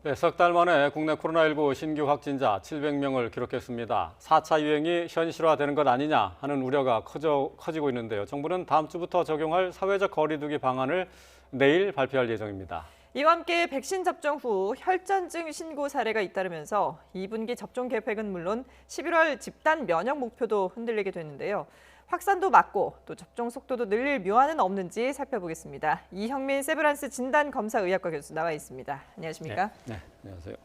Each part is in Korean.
네, 석 달 만에 국내 코로나19 신규 확진자 700명을 기록했습니다. 4차 유행이 현실화되는 것 아니냐 하는 우려가 커지고 있는데요. 정부는 다음 주부터 적용할 사회적 거리두기 방안을 내일 발표할 예정입니다. 이와 함께 백신 접종 후 혈전증 신고 사례가 잇따르면서 2분기 접종 계획은 물론 11월 집단 면역 목표도 흔들리게 되는데요. 확산도 막고 또 접종 속도도 늘릴 묘안은 없는지 살펴보겠습니다. 이형민 세브란스 진단검사의학과 교수 나와 있습니다. 안녕하십니까? 네, 안녕하세요.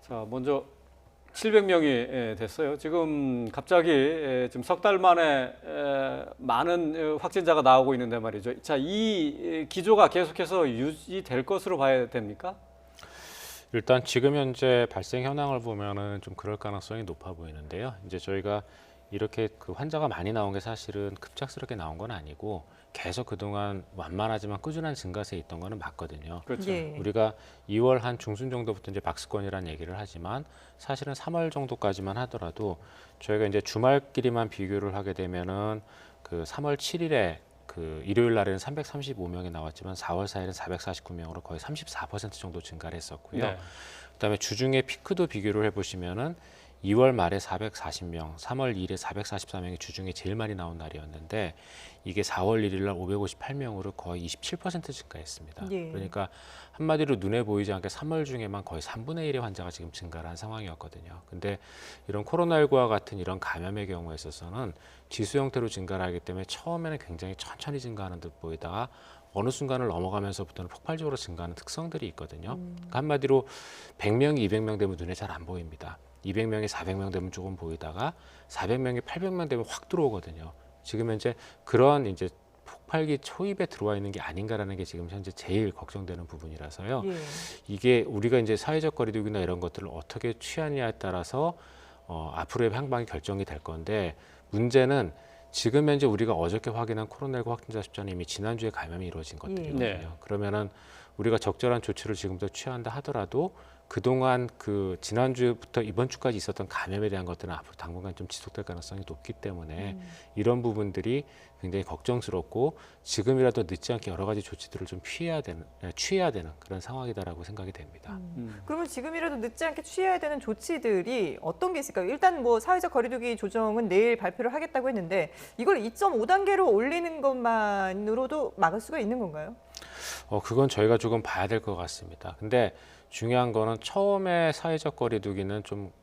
자, 먼저 700명이 됐어요. 지금 갑자기 지금 석 달 만에 많은 확진자가 나오고 있는데 말이죠. 자, 이 기조가 계속해서 유지될 것으로 봐야 됩니까? 일단 지금 현재 발생 현황을 보면은 좀 그럴 가능성이 높아 보이는데요. 이제 저희가 이렇게 그 환자가 많이 나온 게 사실은 급작스럽게 나온 건 아니고 계속 그동안 완만하지만 꾸준한 증가세에 있던 거는 맞거든요. 그렇죠. 예. 우리가 2월 한 중순 정도부터 이제 박스권이라는 얘기를 하지만 사실은 3월 정도까지만 하더라도 저희가 이제 주말끼리만 비교를 하게 되면은 그 3월 7일에 그 일요일 날에는 335명이 나왔지만 4월 4일은 449명으로 거의 34% 정도 증가를 했었고요. 네. 그다음에 주중에 피크도 비교를 해보시면은 2월 말에 440명, 3월 2일에 444명이 주중에 제일 많이 나온 날이었는데 이게 4월 1일 날 558명으로 거의 27% 증가했습니다. 예. 그러니까 한마디로 눈에 보이지 않게 3월 중에만 거의 3분의 1의 환자가 지금 증가를 한 상황이었거든요. 근데 이런 코로나19와 같은 이런 감염의 경우에 있어서는 지수 형태로 증가를 하기 때문에 처음에는 굉장히 천천히 증가하는 듯 보이다가 어느 순간을 넘어가면서부터는 폭발적으로 증가하는 특성들이 있거든요. 그러니까 한마디로 100명이 200명 되면 눈에 잘 안 보입니다. 200명이 400명 되면 조금 보이다가 400명이 800명 되면 확 들어오거든요. 지금 현재 그런 이제 폭발기 초입에 들어와 있는 게 아닌가라는 게 지금 현재 제일 걱정되는 부분이라서요. 예. 이게 우리가 이제 사회적 거리두기나 이런 것들을 어떻게 취하느냐에 따라서 앞으로의 향방이 결정이 될 건데 문제는 지금 현재 우리가 어저께 확인한 코로나19 확진자 숫자는 이미 지난주에 감염이 이루어진 것들이거든요. 네. 그러면은 우리가 적절한 조치를 지금부터 취한다 하더라도 그동안 그 지난주부터 이번 주까지 있었던 감염에 대한 것들은 앞으로 당분간 좀 지속될 가능성이 높기 때문에 이런 부분들이 굉장히 걱정스럽고 지금이라도 늦지 않게 여러 가지 조치들을 좀 취해야 되는 그런 상황이다라고 생각이 됩니다. 그러면 지금이라도 늦지 않게 취해야 되는 조치들이 어떤 게 있을까요? 일단 뭐 사회적 거리두기 조정은 내일 발표를 하겠다고 했는데 이걸 2.5단계로 올리는 것만으로도 막을 수가 있는 건가요? 그건 저희가 조금 봐야 될 것 같습니다. 근데 중요한 거는 처음에 사회적 거리두기는 좀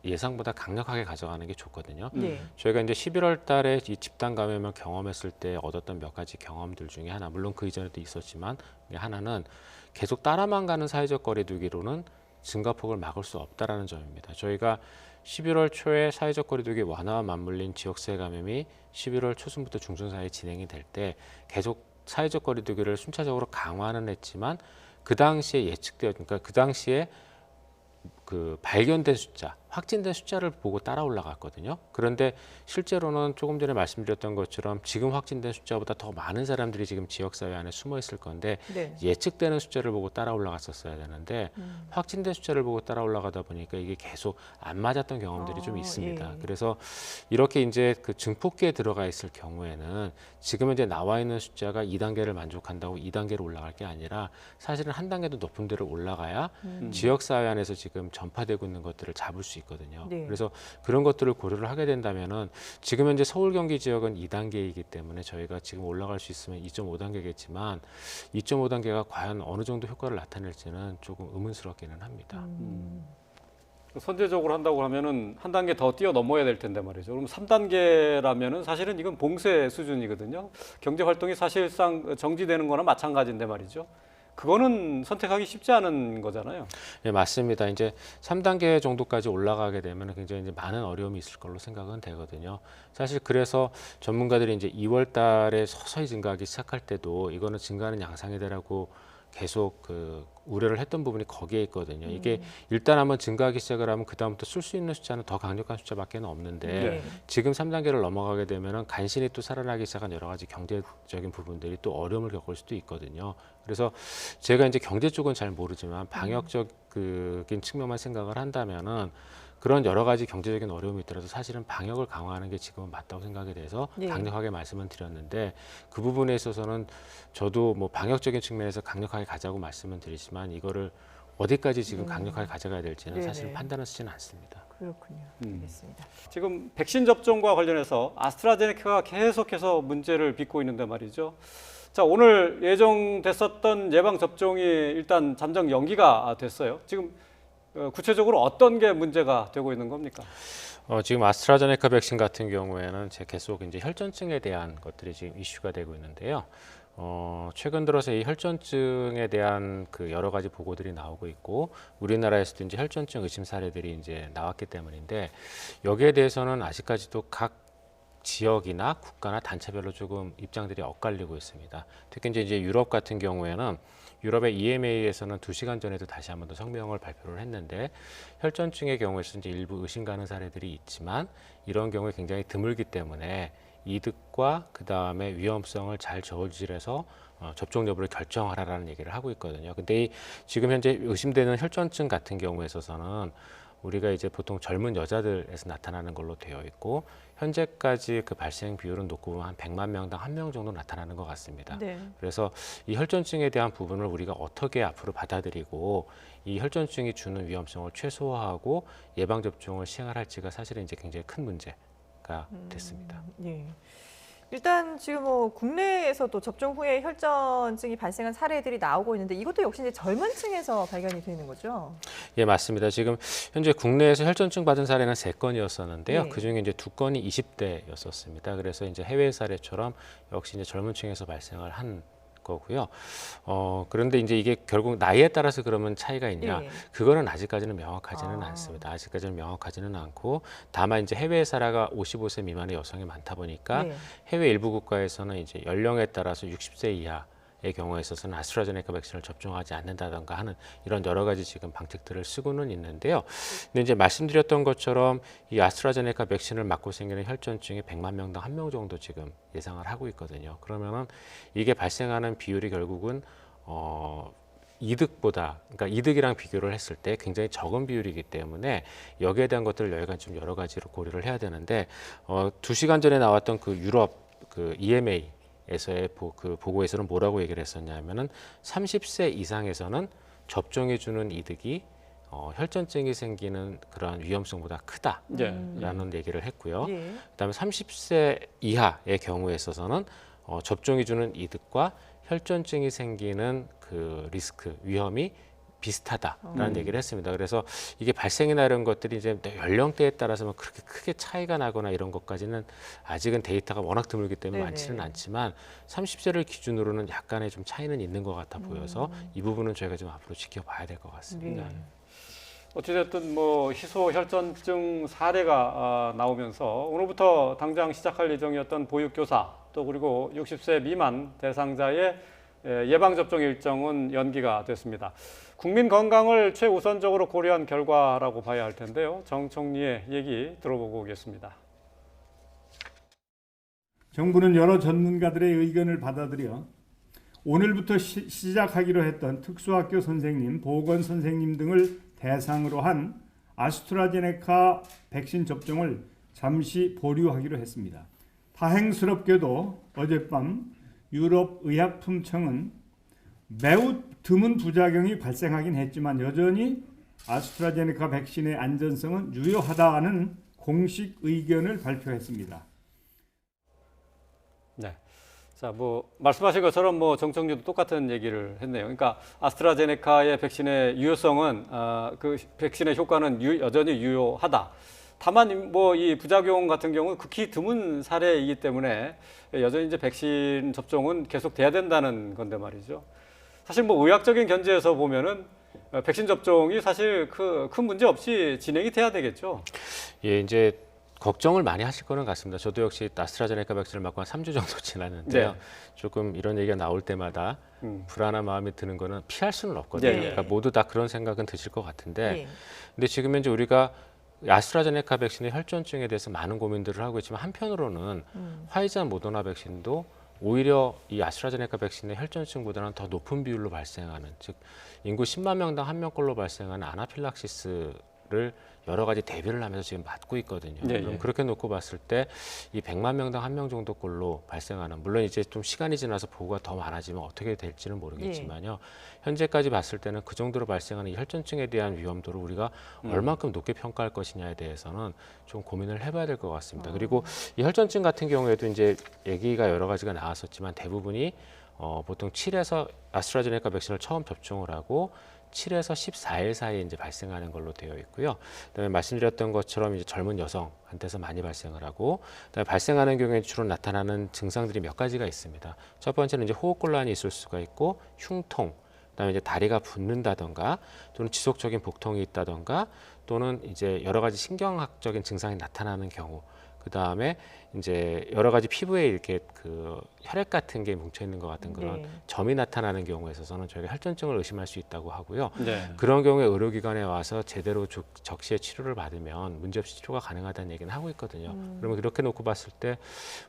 예상보다 강력하게 가져가는 게 좋거든요. 네. 저희가 이제 11월 달에 이 집단 감염을 경험했을 때 얻었던 몇 가지 경험들 중에 하나, 물론 그 이전에도 있었지만 하나는 계속 따라만 가는 사회적 거리두기로는 증가폭을 막을 수 없다라는 점입니다. 저희가 11월 초에 사회적 거리두기 완화와 맞물린 지역사회 감염이 11월 초순부터 중순 사이에 진행이 될 때 계속 사회적 거리두기를 순차적으로 강화는 했지만 그 당시에 그러니까 그 당시에 그 발견된 숫자, 확진된 숫자를 보고 따라 올라갔거든요. 그런데 실제로는 조금 전에 말씀드렸던 것처럼 지금 확진된 숫자보다 더 많은 사람들이 지금 지역사회 안에 숨어 있을 건데 네. 예측되는 숫자를 보고 따라 올라갔었어야 되는데 확진된 숫자를 보고 따라 올라가다 보니까 이게 계속 안 맞았던 경험들이 좀 있습니다. 예. 그래서 이렇게 이제 그 증폭기에 들어가 있을 경우에는 지금 이제 나와 있는 숫자가 2단계를 만족한다고 2단계로 올라갈 게 아니라 사실은 한 단계 더 높은 데로 올라가야 지역사회 안에서 지금 전파되고 있는 것들을 잡을 수 있거든요. 네. 그래서 그런 것들을 고려를 하게 된다면은 지금 현재 서울 경기 지역은 2단계이기 때문에 저희가 지금 올라갈 수 있으면 2.5단계겠지만 2.5단계가 과연 어느 정도 효과를 나타낼지는 조금 의문스럽기는 합니다. 선제적으로 한다고 하면은 한 단계 더 뛰어넘어야 될 텐데 말이죠. 그럼 3단계라면은 사실은 이건 봉쇄 수준이거든요. 경제 활동이 사실상 정지되는 거나 마찬가지인데 말이죠. 그거는 선택하기 쉽지 않은 거잖아요. 네, 맞습니다. 이제 3단계 정도까지 올라가게 되면 굉장히 이제 많은 어려움이 있을 걸로 생각은 되거든요. 사실 그래서 전문가들이 이제 2월 달에 서서히 증가하기 시작할 때도 이거는 증가하는 양상이다라고 계속 그 우려를 했던 부분이 거기에 있거든요. 이게 일단 한번 증가하기 시작을 하면 그다음부터 쓸 수 있는 숫자는 더 강력한 숫자밖에 없는데 네. 지금 3단계를 넘어가게 되면은 간신히 또 살아나기 시작한 여러 가지 경제적인 부분들이 또 어려움을 겪을 수도 있거든요. 그래서 제가 이제 경제 쪽은 잘 모르지만 방역적인 측면만 생각을 한다면은 그런 여러 가지 경제적인 어려움이 있더라도 사실은 방역을 강화하는 게 지금은 맞다고 생각이 돼서 네. 강력하게 말씀을 드렸는데 그 부분에 있어서는 저도 뭐 방역적인 측면에서 강력하게 가자고 말씀을 드리지만 이거를 어디까지 지금 강력하게 가져가야 될지는 네네. 사실 판단을 쓰지는 않습니다. 그렇군요. 알겠습니다. 지금 백신 접종과 관련해서 아스트라제네카가 계속해서 문제를 빚고 있는데 말이죠. 자, 오늘 예정됐었던 예방 접종이 일단 잠정 연기가 됐어요. 지금 구체적으로 어떤 게 문제가 되고 있는 겁니까? 지금 아스트라제네카 백신 같은 경우에는 계속 이제 혈전증에 대한 것들이 지금 이슈가 되고 있는데요. 최근 들어서 이 혈전증에 대한 그 여러 가지 보고들이 나오고 있고 우리나라에서도 이제 혈전증 의심 사례들이 이제 나왔기 때문인데 여기에 대해서는 아직까지도 각 지역이나 국가나 단체별로 조금 입장들이 엇갈리고 있습니다. 특히 이제 유럽 같은 경우에는 유럽의 EMA에서는 2시간 전에도 다시 한 번 더 성명을 발표를 했는데 혈전증의 경우에서 이제 일부 의심 가는 사례들이 있지만 이런 경우에 굉장히 드물기 때문에 이득과 그 다음에 위험성을 잘 저울질해서 접종 여부를 결정하라라는 얘기를 하고 있거든요. 근데 지금 현재 의심되는 혈전증 같은 경우에 있어서는 우리가 이제 보통 젊은 여자들에서 나타나는 걸로 되어 있고 현재까지 그 발생 비율은 놓고 보면 한 100만 명당 1명 정도 나타나는 것 같습니다. 네. 그래서 이 혈전증에 대한 부분을 우리가 어떻게 앞으로 받아들이고 이 혈전증이 주는 위험성을 최소화하고 예방 접종을 시행할지가 사실은 이제 굉장히 큰 문제가 됐습니다. 예. 일단 지금 뭐 국내에서도 접종 후에 혈전증이 발생한 사례들이 나오고 있는데 이것도 역시 이제 젊은 층에서 발견이 되는 거죠? 예, 맞습니다. 지금 현재 국내에서 혈전증 받은 사례는 3건이었었는데요. 네. 그중에 이제 2건이 20대였었습니다. 그래서 이제 해외 사례처럼 역시 이제 젊은 층에서 발생을 한 거고요. 그런데 이제 이게 결국 나이에 따라서 그러면 차이가 있냐? 예. 그거는 아직까지는 명확하지는 아. 않습니다. 아직까지는 명확하지는 않고 다만 이제 해외 사례가 55세 미만의 여성이 많다 보니까 네. 해외 일부 국가에서는 이제 연령에 따라서 60세 이하의 경우에 있어서는 아스트라제네카 백신을 접종하지 않는다던가 하는 이런 여러 가지 지금 방책들을 쓰고는 있는데요. 근데 이제 말씀드렸던 것처럼 이 아스트라제네카 백신을 맞고 생기는 혈전증이 100만 명당 1명 정도 지금 예상을 하고 있거든요. 그러면은 이게 발생하는 비율이 결국은 이득보다, 그러니까 이득이랑 비교를 했을 때 굉장히 적은 비율이기 때문에 여기에 대한 것들을 여기가 좀 여러 가지로 고려를 해야 되는데 2시간 전에 나왔던 그 유럽 그 EMA에서의 그 보고에서는 뭐라고 얘기를 했었냐면은 30세 이상에서는 접종해 주는 이득이 혈전증이 생기는 그러한 위험성보다 크다라는 얘기를 했고요. 예. 그다음에 30세 이하의 경우에 있어서는 접종이 주는 이득과 혈전증이 생기는 그 리스크 위험이 비슷하다라는 얘기를 했습니다. 그래서 이게 발생이나 이런 것들이 이제 연령대에 따라서 뭐 그렇게 크게 차이가 나거나 이런 것까지는 아직은 데이터가 워낙 드물기 때문에 네네. 많지는 않지만 30세를 기준으로는 약간의 좀 차이는 있는 것 같아 보여서 이 부분은 저희가 좀 앞으로 지켜봐야 될 것 같습니다. 네. 어찌됐든 뭐 희소 혈전증 사례가 나오면서 오늘부터 당장 시작할 예정이었던 보육교사 또 그리고 60세 미만 대상자의 예방접종 일정은 연기가 됐습니다. 국민 건강을 최우선적으로 고려한 결과라고 봐야 할 텐데요. 정 총리의 얘기 들어보고 오겠습니다. 정부는 여러 전문가들의 의견을 받아들여 오늘부터 시작하기로 했던 특수학교 선생님, 보건 선생님 등을 대상으로 한 아스트라제네카 백신 접종을 잠시 보류하기로 했습니다. 다행스럽게도 어젯밤 유럽의약품청은 매우 드문 부작용이 발생하긴 했지만 여전히 아스트라제네카 백신의 안전성은 유효하다는 공식 의견을 발표했습니다. 네. 자, 뭐 말씀하신 것처럼 뭐 정청리도 똑같은 얘기를 했네요. 그러니까 아스트라제네카의 백신의 유효성은 그 백신의 효과는 여전히 유효하다. 다만 뭐 이 부작용 같은 경우는 극히 드문 사례이기 때문에 여전히 이제 백신 접종은 계속 돼야 된다는 건데 말이죠. 사실 뭐 의학적인 견지에서 보면은 백신 접종이 사실 큰 문제 없이 진행이 돼야 되겠죠. 예, 이제 걱정을 많이 하실 거는 같습니다. 저도 역시 아스트라제네카 백신을 맞고 한 3주 정도 지났는데요. 네. 조금 이런 얘기가 나올 때마다 불안한 마음이 드는 거는 피할 수는 없거든요. 네. 그러니까 모두 다 그런 생각은 드실 것 같은데 예. 근데 지금 현재 우리가 아스트라제네카 백신의 혈전증에 대해서 많은 고민들을 하고 있지만 한편으로는 화이자 모더나 백신도 오히려 이 아스트라제네카 백신의 혈전증보다는 더 높은 비율로 발생하는 즉 인구 10만 명당 1명꼴로 발생하는 아나필락시스 여러 가지 대비를 하면서 지금 맞고 있거든요. 예, 그럼 예. 그렇게 놓고 봤을 때 이 100만 명당 1명 정도꼴로 발생하는, 물론 이제 좀 시간이 지나서 보고가 더 많아지면 어떻게 될지는 모르겠지만요. 현재까지 봤을 때는 그 정도로 발생하는 이 혈전증에 대한 위험도를 우리가 얼만큼 높게 평가할 것이냐에 대해서는 좀 고민을 해봐야 될 것 같습니다. 그리고 이 혈전증 같은 경우에도 이제 얘기가 여러 가지가 나왔었지만 대부분이 보통 7에서 아스트라제네카 백신을 처음 접종을 하고 7에서 14일 사이에 이제 발생하는 걸로 되어 있고요. 그다음에 말씀드렸던 것처럼 이제 젊은 여성한테서 많이 발생을 하고, 그다음에 발생하는 경우에 주로 나타나는 증상들이 몇 가지가 있습니다. 첫 번째는 이제 호흡곤란이 있을 수가 있고, 흉통, 그다음에 이제 다리가 붓는다던가, 또는 지속적인 복통이 있다던가, 또는 이제 여러 가지 신경학적인 증상이 나타나는 경우. 그 다음에 이제 여러 가지 피부에 이렇게 그 혈액 같은 게 뭉쳐 있는 것 같은 그런 네. 점이 나타나는 경우에 있어서는 저희가 혈전증을 의심할 수 있다고 하고요. 네. 그런 경우에 의료기관에 와서 제대로 적시에 치료를 받으면 문제없이 치료가 가능하다는 얘기는 하고 있거든요. 그러면 그렇게 놓고 봤을 때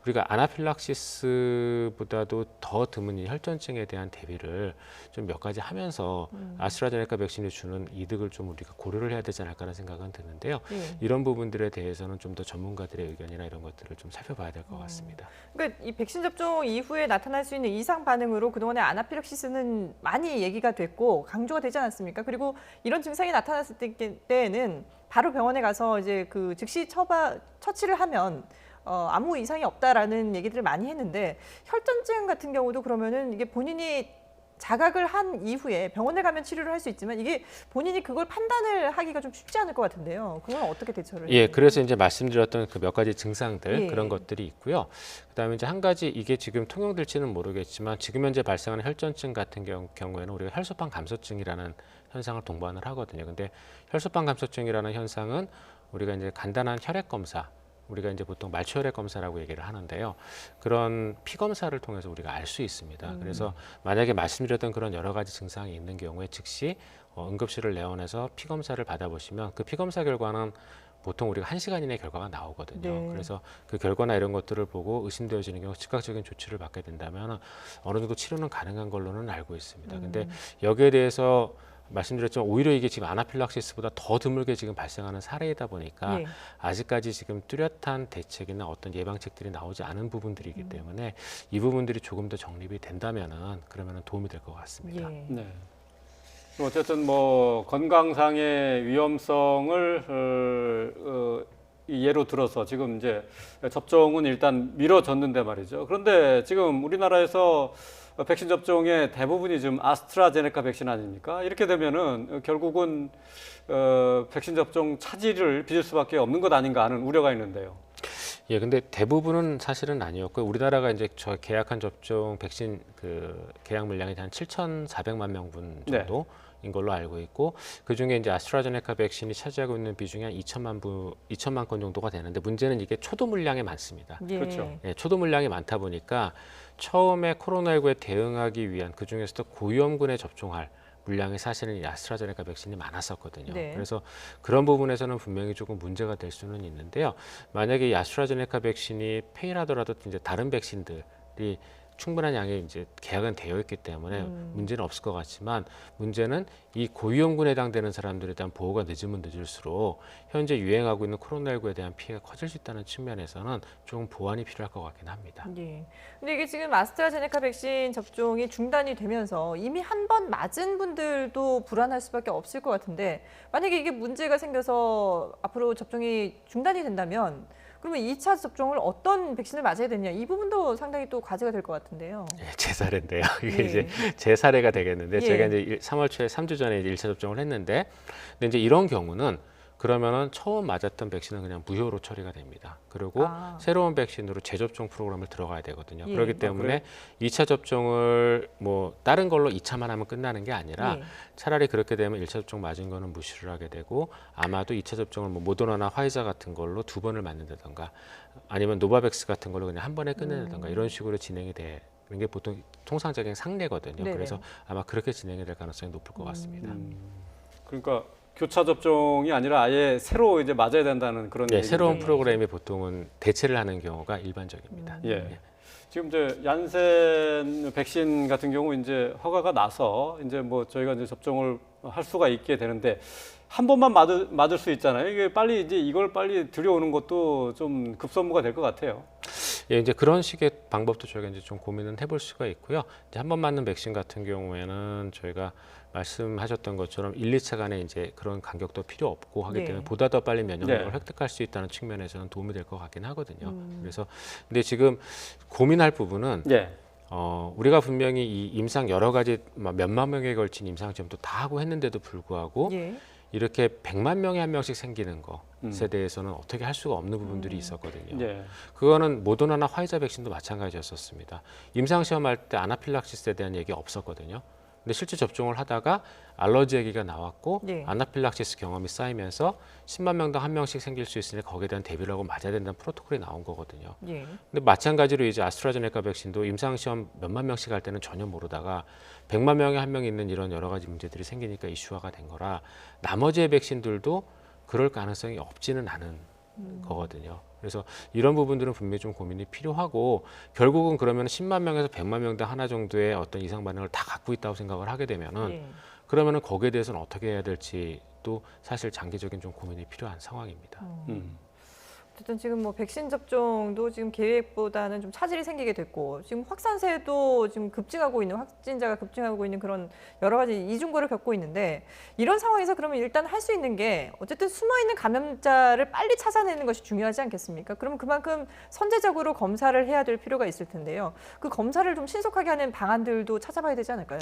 우리가 아나필락시스보다도 더 드문 이 혈전증에 대한 대비를 좀 몇 가지 하면서 아스트라제네카 백신이 주는 이득을 좀 우리가 고려를 해야 되지 않을까라는 생각은 드는데요. 네. 이런 부분들에 대해서는 좀 더 전문가들의 의견이나 이런 것들을 좀 살펴봐야 될 것 같습니다. 그러니까 이 백신 접종 이후에 나타날 수 있는 이상 반응으로 그동안에 아나필락시스는 많이 얘기가 됐고 강조가 되지 않았습니까? 그리고 이런 증상이 나타났을 때에는 바로 병원에 가서 이제 그 즉시 처치를 하면 아무 이상이 없다라는 얘기들을 많이 했는데, 혈전증 같은 경우도 그러면은 이게 본인이 자각을 한 이후에 병원에 가면 치료를 할 수 있지만 이게 본인이 그걸 판단을 하기가 좀 쉽지 않을 것 같은데요. 그건 어떻게 대처를 해야 예, 돼요? 그래서 이제 말씀드렸던 그 몇 가지 증상들 예. 그런 것들이 있고요. 그다음에 이제 한 가지 이게 지금 통용될지는 모르겠지만 지금 현재 발생하는 혈전증 같은 경우에는 우리가 혈소판 감소증이라는 현상을 동반을 하거든요. 근데 혈소판 감소증이라는 현상은 우리가 이제 간단한 혈액 검사, 우리가 이제 보통 말초혈액 검사라고 얘기를 하는데요. 그런 피 검사를 통해서 우리가 알 수 있습니다. 그래서 만약에 말씀드렸던 그런 여러 가지 증상이 있는 경우에 즉시 응급실을 내원해서 피 검사를 받아보시면 그 피 검사 결과는 보통 우리가 1시간 이내에 결과가 나오거든요. 네. 그래서 그 결과나 이런 것들을 보고 의심되어지는 경우 즉각적인 조치를 받게 된다면 어느 정도 치료는 가능한 걸로는 알고 있습니다. 근데 여기에 대해서 말씀드렸지만 오히려 이게 지금 아나필락시스보다 더 드물게 지금 발생하는 사례이다 보니까 예. 아직까지 지금 뚜렷한 대책이나 어떤 예방책들이 나오지 않은 부분들이기 때문에 이 부분들이 조금 더 정립이 된다면은 그러면은 도움이 될 것 같습니다. 예. 네. 어쨌든 뭐 건강상의 위험성을 이 예로 들어서 지금 이제 접종은 일단 미뤄졌는데 말이죠. 그런데 지금 우리나라에서 백신 접종의 대부분이 지금 아스트라제네카 백신 아닙니까? 이렇게 되면은 결국은 백신 접종 차질을 빚을 수밖에 없는 것 아닌가 하는 우려가 있는데요. 예, 근데 대부분은 사실은 아니었고요. 우리나라가 이제 저 계약한 접종 백신 그 계약 물량이 한 7,400만 명분 정도. 인 걸로 알고 있고, 그 중에 이제 아스트라제네카 백신이 차지하고 있는 비중이 한 2천만 건 정도가 되는데, 문제는 이게 초도 물량이 많습니다. 예. 그렇죠. 예, 초도 물량이 많다 보니까 처음에 코로나19에 대응하기 위한 그 중에서도 고위험군에 접종할 물량이 사실은 이 아스트라제네카 백신이 많았었거든요. 네. 그래서 그런 부분에서는 분명히 조금 문제가 될 수는 있는데요. 만약에 이 아스트라제네카 백신이 페일하더라도 이제 다른 백신들이 충분한 양의 이제 계약은 되어 있기 때문에 문제는 없을 것 같지만, 문제는 이 고위험군에 해당되는 사람들에 대한 보호가 늦으면 늦을수록 현재 유행하고 있는 코로나19에 대한 피해가 커질 수 있다는 측면에서는 조금 보완이 필요할 것 같긴 합니다. 예. 근데 이게 지금 아스트라제네카 백신 접종이 중단이 되면서 이미 한 번 맞은 분들도 불안할 수밖에 없을 것 같은데, 만약에 이게 문제가 생겨서 앞으로 접종이 중단이 된다면 그러면 2차 접종을 어떤 백신을 맞아야 되냐, 이 부분도 상당히 또 과제가 될 것 같은데요. 예, 제 사례인데요. 이게 예. 이제 제 사례가 되겠는데, 예. 제가 이제 3월 초에 3주 전에 이제 1차 접종을 했는데, 근데 이제 이런 경우는 그러면은 처음 맞았던 백신은 그냥 무효로 처리가 됩니다. 그리고 새로운 백신으로 재접종 프로그램을 들어가야 되거든요. 예. 그렇기 때문에 2차 접종을 뭐 다른 걸로 2차만 하면 끝나는 게 아니라 예. 차라리 그렇게 되면 1차 접종 맞은 거는 무시를 하게 되고, 아마도 2차 접종을 뭐 모더나나 화이자 같은 걸로 2번을 맞는다던가 아니면 노바백스 같은 걸로 그냥 한 번에 끝낸다던가 이런 식으로 진행이 되는 게 보통 통상적인 상례거든요. 네네. 그래서 아마 그렇게 진행이 될 가능성이 높을 것 같습니다. 그러니까 교차 접종이 아니라 아예 새로 이제 맞아야 된다는 그런 네, 얘기죠. 새로운 프로그램이 보통은 대체를 하는 경우가 일반적입니다. 예. 지금 이제 얀센 백신 같은 경우 이제 허가가 나서 이제 뭐 저희가 이제 접종을 할 수가 있게 되는데, 한 번만 맞을 수 있잖아요. 이게 빨리 이제 이걸 빨리 들여오는 것도 좀 급선무가 될 것 같아요. 예, 이제 그런 식의 방법도 저희가 이제 좀 고민은 해볼 수가 있고요. 이제 한 번 맞는 백신 같은 경우에는 저희가 말씀하셨던 것처럼 1, 2차 간에 이제 그런 간격도 필요 없고 하기 네. 때문에 보다 더 빨리 면역력을 네. 획득할 수 있다는 측면에서는 도움이 될 것 같긴 하거든요. 그래서 근데 지금 고민할 부분은 예. 우리가 분명히 이 임상 여러 가지 몇만 명에 걸친 임상 시험도 다 하고 했는데도 불구하고 예. 이렇게 100만 명에 한 명씩 생기는 것에 대해서는 어떻게 할 수가 없는 부분들이 있었거든요. 예. 그거는 모더나나 화이자 백신도 마찬가지였었습니다. 임상 시험할 때 아나필락시스에 대한 얘기 없었거든요. 근데 실제 접종을 하다가 알러지 얘기가 나왔고 네. 아나필락시스 경험이 쌓이면서 10만 명당 한 명씩 생길 수 있으니 거기에 대한 대비를 하고 맞아야 된다는 프로토콜이 나온 거거든요. 예. 근데 마찬가지로 이제 아스트라제네카 백신도 임상 시험 몇만 명씩 할 때는 전혀 모르다가 100만 명에 한 명 있는 이런 여러 가지 문제들이 생기니까 이슈화가 된 거라 나머지의 백신들도 그럴 가능성이 없지는 않은 거거든요. 그래서 이런 부분들은 분명히 좀 고민이 필요하고 결국은 그러면 10만 명에서 100만 명당 하나 정도의 어떤 이상 반응을 다 갖고 있다고 생각을 하게 되면은 예. 그러면은 거기에 대해서는 어떻게 해야 될지도 사실 장기적인 좀 고민이 필요한 상황입니다. 어쨌든 지금 뭐 백신 접종도 지금 계획보다는 좀 차질이 생기게 됐고 지금 확산세도 지금 급증하고 있는 확진자가 급증하고 있는 그런 여러 가지 이중고를 겪고 있는데 이런 상황에서 그러면 일단 할 수 있는 게 어쨌든 숨어 있는 감염자를 빨리 찾아내는 것이 중요하지 않겠습니까? 그러면 그만큼 선제적으로 검사를 해야 될 필요가 있을 텐데요. 그 검사를 좀 신속하게 하는 방안들도 찾아봐야 되지 않을까요?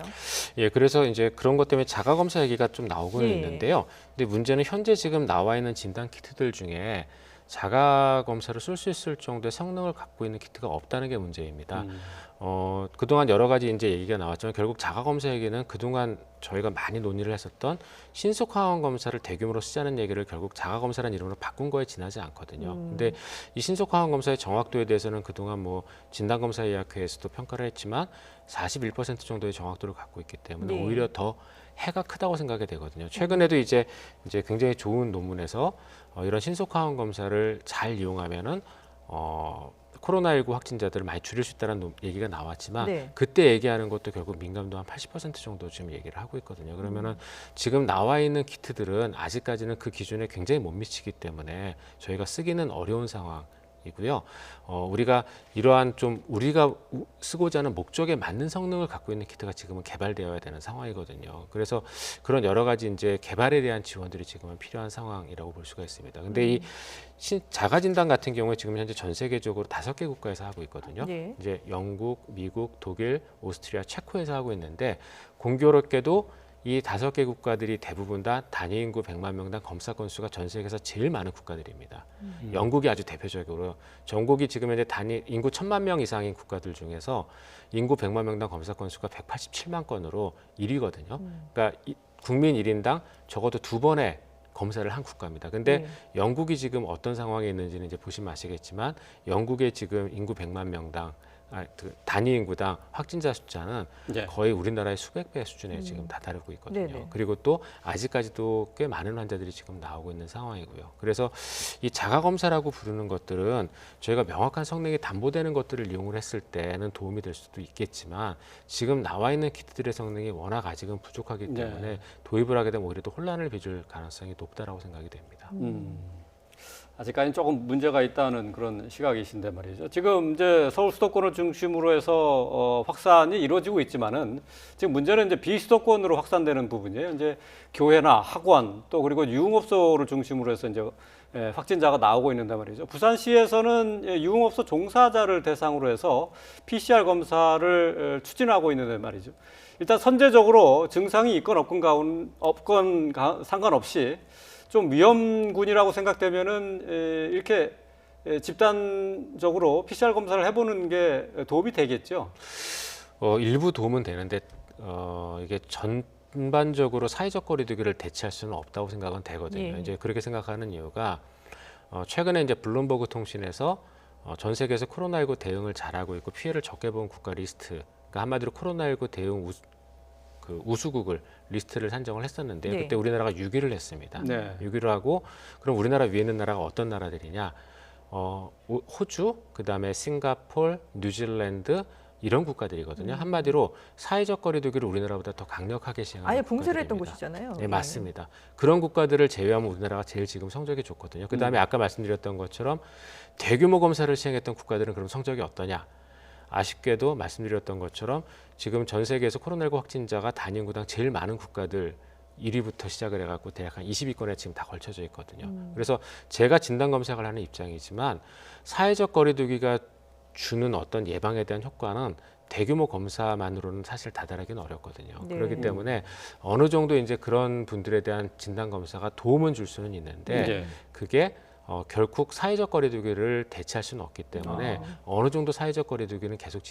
예, 그래서 이제 그런 것 때문에 자가 검사 얘기가 좀 나오고는 예. 있는데요. 근데 문제는 현재 지금 나와 있는 진단 키트들 중에 자가 검사를 쓸 수 있을 정도의 성능을 갖고 있는 키트가 없다는 게 문제입니다. 그동안 여러 가지 이제 얘기가 나왔지만 결국 자가 검사 얘기는 그동안 저희가 많이 논의를 했었던 신속 항원 검사를 대규모로 쓰자는 얘기를 결국 자가 검사라는 이름으로 바꾼 거에 지나지 않거든요. 근데 이 신속 항원 검사의 정확도에 대해서는 그동안 뭐 진단 검사 의학회에서도 평가를 했지만 41% 정도의 정확도를 갖고 있기 때문에 네. 오히려 더 해가 크다고 생각이 되거든요. 최근에도 이제 굉장히 좋은 논문에서 이런 신속 항원 검사를 잘 이용하면은 코로나19 확진자들을 많이 줄일 수 있다는 얘기가 나왔지만 네. 그때 얘기하는 것도 결국 민감도 한 80% 정도 지금 얘기를 하고 있거든요. 그러면은 지금 나와 있는 키트들은 아직까지는 그 기준에 굉장히 못 미치기 때문에 저희가 쓰기는 어려운 상황이고요. 우리가 이러한 좀 우리가 쓰고자 하는 목적에 맞는 성능을 갖고 있는 키트가 지금은 개발되어야 되는 상황이거든요. 그래서 그런 여러 가지 이제 개발에 대한 지원들이 지금은 필요한 상황이라고 볼 수가 있습니다. 근데 이 자가 진단 같은 경우에 지금 현재 전 세계적으로 5개 국가에서 하고 있거든요. 예. 이제 영국, 미국, 독일, 오스트리아, 체코에서 하고 있는데 공교롭게도 이 5개 국가들이 대부분 다 단위 인구 100만 명당 검사 건수가 전 세계에서 제일 많은 국가들입니다. 영국이 아주 대표적으로 전국이 지금 현재 단위 인구 1000만 명 이상인 국가들 중에서 인구 100만 명당 검사 건수가 187만 건으로 1위거든요. 그러니까 국민 1인당 적어도 2번의 검사를 한 국가입니다. 근데 네. 영국이 지금 어떤 상황에 있는지는 이제 보시면 아시겠지만 영국의 지금 인구 100만 명당 단위 인구당 확진자 숫자는 예. 거의 우리나라의 수백 배 수준에 지금 다다르고 있거든요. 네네. 그리고 또 아직까지도 꽤 많은 환자들이 지금 나오고 있는 상황이고요. 그래서 이 자가 검사라고 부르는 것들은 저희가 명확한 성능이 담보되는 것들을 이용을 했을 때는 도움이 될 수도 있겠지만 지금 나와 있는 키트들의 성능이 워낙 아직은 부족하기 때문에 도입을 하게 되면 오히려 또 혼란을 빚을 가능성이 높다라고 생각이 됩니다. 아직까지는 조금 문제가 있다는 그런 시각이신데 말이죠. 지금 이제 서울 수도권을 중심으로 해서 확산이 이루어지고 있지만은 지금 문제는 이제 비수도권으로 확산되는 부분이에요. 이제 교회나 학원 또 그리고 유흥업소를 중심으로 해서 이제 확진자가 나오고 있는데 말이죠. 부산시에서는 유흥업소 종사자를 대상으로 해서 PCR 검사를 추진하고 있는데 말이죠. 일단 선제적으로 증상이 있건 없건 상관없이 좀 위험군이라고 생각되면은 이렇게 집단적으로 PCR 검사를 해보는 게 도움이 되겠죠. 일부 도움은 되는데 이게 전반적으로 사회적 거리두기를 대체할 수는 없다고 생각은 되거든요. 예. 이제 그렇게 생각하는 이유가 최근에 이제 블룸버그 통신에서 전 세계에서 코로나19 대응을 잘하고 있고 피해를 적게 본 국가 리스트, 그러니까 한마디로 코로나19 대응 우수국을 리스트를 산정을 했었는데요. 네. 그때 우리나라가 6위를 했습니다. 네. 6위를 하고 그럼 우리나라 위에 있는 나라가 어떤 나라들이냐? 호주, 그다음에 싱가폴, 뉴질랜드, 이런 국가들이거든요. 한마디로 사회적 거리두기를 우리나라보다 더 강력하게 시행하는 아예 붕괴를 했던 국가들입니다. 곳이잖아요. 네, 맞습니다. 그런 국가들을 제외하면 우리나라가 제일 지금 성적이 좋거든요. 그다음에 아까 말씀드렸던 것처럼 대규모 검사를 시행했던 국가들은 그럼 성적이 어떠냐? 아쉽게도 말씀드렸던 것처럼 지금 전 세계에서 코로나19 확진자가 단위 인구당 제일 많은 국가들 1위부터 시작을 해갖고 대략 한 20위권에 지금 다 걸쳐져 있거든요. 그래서 제가 진단 검사를 하는 입장이지만 사회적 거리두기가 주는 어떤 예방에 대한 효과는 대규모 검사만으로는 사실 다달하기는 어렵거든요. 네. 그렇기 때문에 어느 정도 이제 그런 분들에 대한 진단 검사가 도움은 줄 수는 있는데 네. 그게 결국 사회적 거리두기를 대체할 수는 없기 때문에 어느 정도 사회적 거리두기는 계속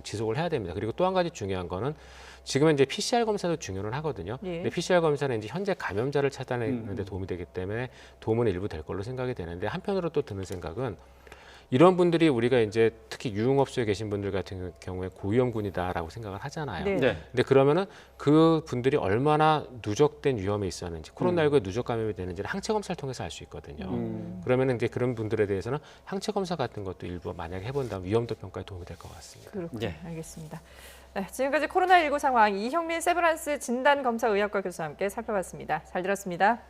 지속을 해야 됩니다. 그리고 또 한 가지 중요한 거는 지금은 이제 PCR 검사도 중요는 하거든요. 예. 근데 PCR 검사는 이제 현재 감염자를 찾아내는 데 도움이 되기 때문에 도움은 일부 될 걸로 생각이 되는데 한편으로 또 드는 생각은 이런 분들이 우리가 이제 특히 유흥업소에 계신 분들 같은 경우에 고위험군이다라고 생각을 하잖아요. 네. 네. 근데 그러면은 그 분들이 얼마나 누적된 위험에 있었는지 코로나19에 누적 감염이 되는지를 항체 검사를 통해서 알 수 있거든요. 그러면은 이제 그런 분들에 대해서는 항체 검사 같은 것도 일부 만약에 해본다면 위험도 평가에 도움이 될 것 같습니다. 그렇군요. 예. 알겠습니다. 네, 지금까지 코로나19 상황 이형민 세브란스 진단검사의학과 교수와 함께 살펴봤습니다. 잘 들었습니다.